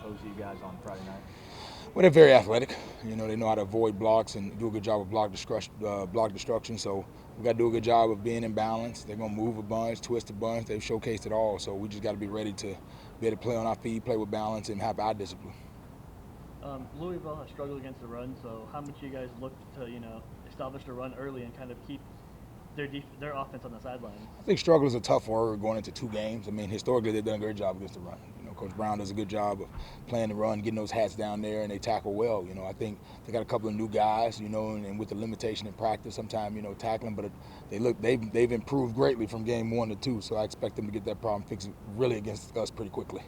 pose to you guys on Friday night? Well, they're very athletic. You know, they know how to avoid blocks and do a good job of block destruction. So we got to do a good job of being in balance. They're going to move a bunch, twist a bunch. They've showcased it all. So we just got to be ready to be able to play on our feet, play with balance, and have eye discipline. Louisville has struggled against the run, so how much you guys look to establish the run early and kind of keep their offense on the sideline? I think struggle is a tough word going into 2 games. I mean, historically they've done a great job against the run. You know, Coach Brown does a good job of playing the run, getting those hats down there, and they tackle well. You know, I think they got a couple of new guys. You know, and with the limitation in practice, sometimes tackling, but they've improved greatly from game 1 to 2. So I expect them to get that problem fixed really against us pretty quickly.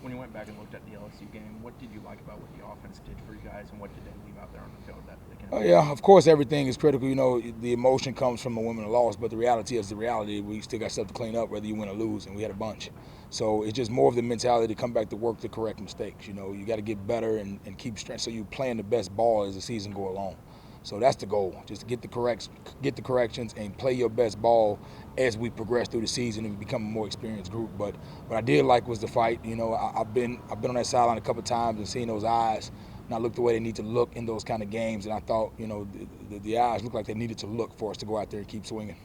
When you went back and looked at the LSU game, what did you like about what the offense did for you guys, and what did they leave out there on the field that they can? Oh yeah, of course everything is critical. You know, the emotion comes from a win and a loss, but the reality is the reality. We still got stuff to clean up, whether you win or lose, and we had a bunch. So it's just more of the mentality to come back to work to correct mistakes. You know, you got to get better and keep strength, so you playing the best ball as the season go along. So that's the goal, just to get the corrections and play your best ball as we progress through the season and become a more experienced group. But what I did like was the fight. You know, I've been on that sideline a couple of times and seen those eyes not look the way they need to look in those kind of games. And I thought, the eyes looked like they needed to look for us to go out there and keep swinging.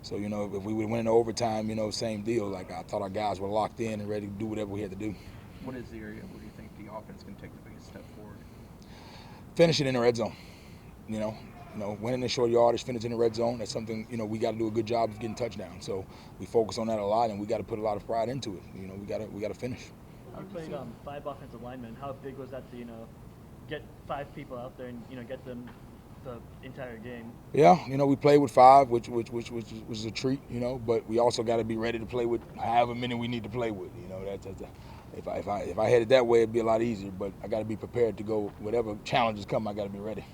So, if we would win in overtime, same deal. Like I thought our guys were locked in and ready to do whatever we had to do. What is the area where you think the offense can take the biggest step forward? Finish it in the red zone. Winning the short yardage, finishing in the red zone, that's something, we got to do a good job of getting touchdowns. So we focus on that a lot, and we got to put a lot of pride into it. We got to finish. You played 5 offensive linemen. How big was that to, get 5 people out there and, get them the entire game? Yeah, we played with 5, which was a treat, but we also got to be ready to play with however many we need to play with. If I had it that way, it'd be a lot easier, but I got to be prepared to go. Whatever challenges come, I got to be ready.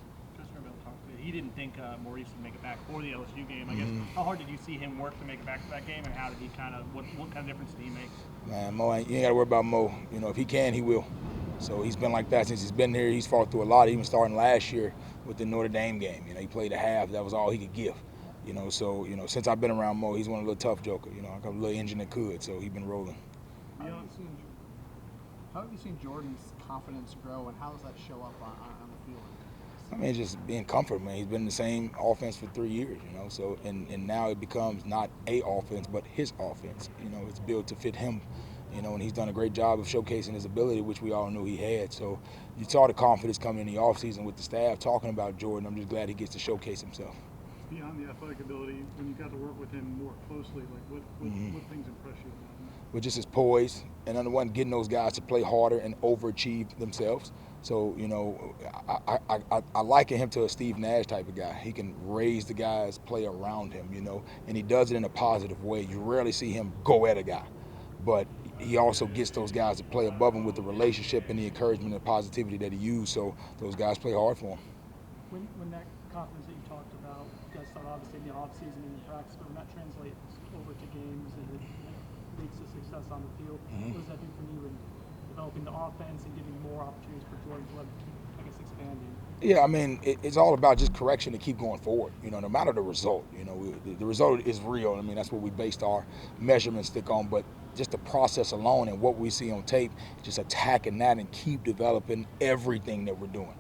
He didn't think Maurice would make it back for the LSU game. I guess how hard did you see him work to make it back to that game, and how did he what kind of difference did he make? Man, Mo, you ain't got to worry about Mo. If he can, he will. So he's been like that since he's been here. He's fought through a lot, even starting last year with the Notre Dame game. He played a half. That was all he could give. So since I've been around Mo, he's one of the little tough joker. Like a little engine that could. So he's been rolling. How have you seen Jordan's confidence grow, and how does that show up on the field? I mean, just being comfortable, man. He's been in the same offense for 3 years, So and now it becomes not a offense, but his offense. It's built to fit him. And he's done a great job of showcasing his ability, which we all knew he had. So you saw the confidence coming in the offseason with the staff talking about Jordan. I'm just glad he gets to showcase himself. Beyond the athletic ability, when you got to work with him more closely, like what things impress you about him? With just his poise, and on the one, getting those guys to play harder and overachieve themselves. So, I liken him to a Steve Nash type of guy. He can raise the guys, play around him, and he does it in a positive way. You rarely see him go at a guy, but he also gets those guys to play above him with the relationship and the encouragement and positivity that he used, so those guys play hard for him. When that confidence that you talked about, you guys start obviously in the offseason and in practice, but when that translates over to games and it leads to success on the field, what does that do for you in developing the offense and giving more opportunities for Jordan to keep, expanding? Yeah, I mean, it's all about just correction to keep going forward. No matter the result, the result is real. I mean, that's what we based our measurement stick on. But just the process alone and what we see on tape, just attacking that and keep developing everything that we're doing.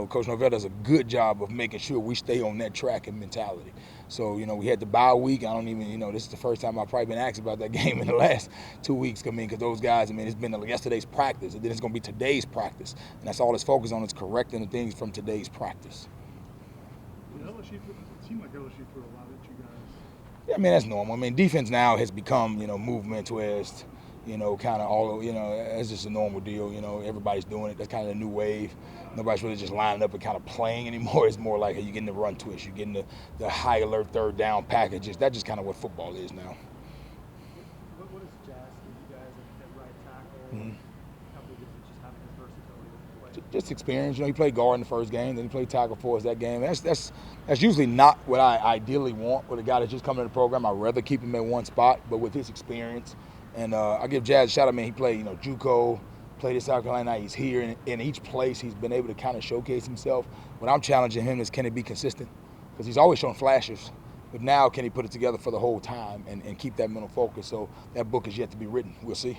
Coach Norvell does a good job of making sure we stay on that track and mentality. So, we had the bye week. I don't even, this is the first time I've probably been asked about that game in the last 2 weeks. Because those guys, it's been yesterday's practice, and then it's going to be today's practice. And that's all it's focused on, is correcting the things from today's practice. It seemed like LSU threw a lot at you guys. Yeah, that's normal. Defense now has become, movement twist, kind of all, it's just a normal deal. Everybody's doing it. That's kind of the new wave. Nobody's really just lining up and kind of playing anymore. It's more like, you're getting the run twist. You're getting the high alert third down packages. That's just kind of what football is now. What does Jazz give you guys at right tackle? How big is it just having his versatility with the play? Just experience. He played guard in the first game, then he played tackle for us that game. That's usually not what I ideally want with a guy that's just coming to the program. I'd rather keep him in one spot, but with his experience. And I give Jazz a shout out. He played, JUCO, played at South Carolina. He's here, and in each place he's been able to kind of showcase himself. What I'm challenging him is, can he be consistent? Because he's always shown flashes, but now can he put it together for the whole time and keep that mental focus? So that book is yet to be written. We'll see.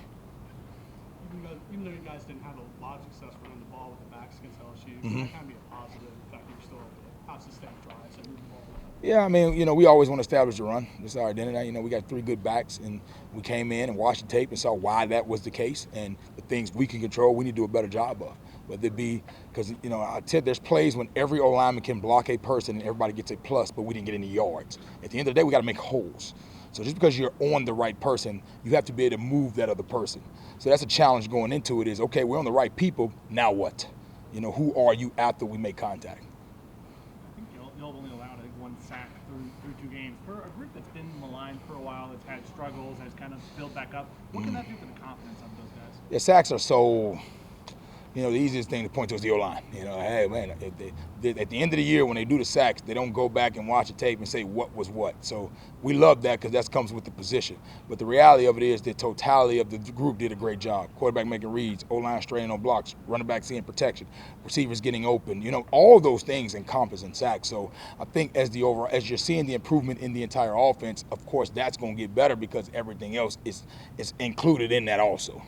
Even even though you guys didn't have a lot of success running the ball with the backs against LSU, Mm-hmm. that kind of be a positive, the fact that you're still able to sustain drives and move the ball. Yeah, I mean, we always want to establish the run. It's our identity. We got 3 good backs, and we came in and watched the tape and saw why that was the case, and the things we can control, we need to do a better job of. Whether it be because, I tell you, there's plays when every O-lineman can block a person and everybody gets a plus, but we didn't get any yards. At the end of the day, we got to make holes. So just because you're on the right person, you have to be able to move that other person. So that's a challenge going into it is, okay, we're on the right people, now what? Who are you after we make contact? I think y'all have only allowed, I think, 1 sack through 2 games. For a group that's been maligned for a while, that's had struggles, has kind of built back up, what can that do for the confidence of those guys? Yeah, sacks are so, the easiest thing to point to is the O-line. Hey, man, at the end of the year when they do the sacks, they don't go back and watch the tape and say what was what. So we love that because that comes with the position. But the reality of it is the totality of the group did a great job. Quarterback making reads, O-line straining on blocks, running back seeing protection, receivers getting open. All those things encompass in sacks. So I think as you're seeing the improvement in the entire offense, of course that's going to get better because everything else is included in that also.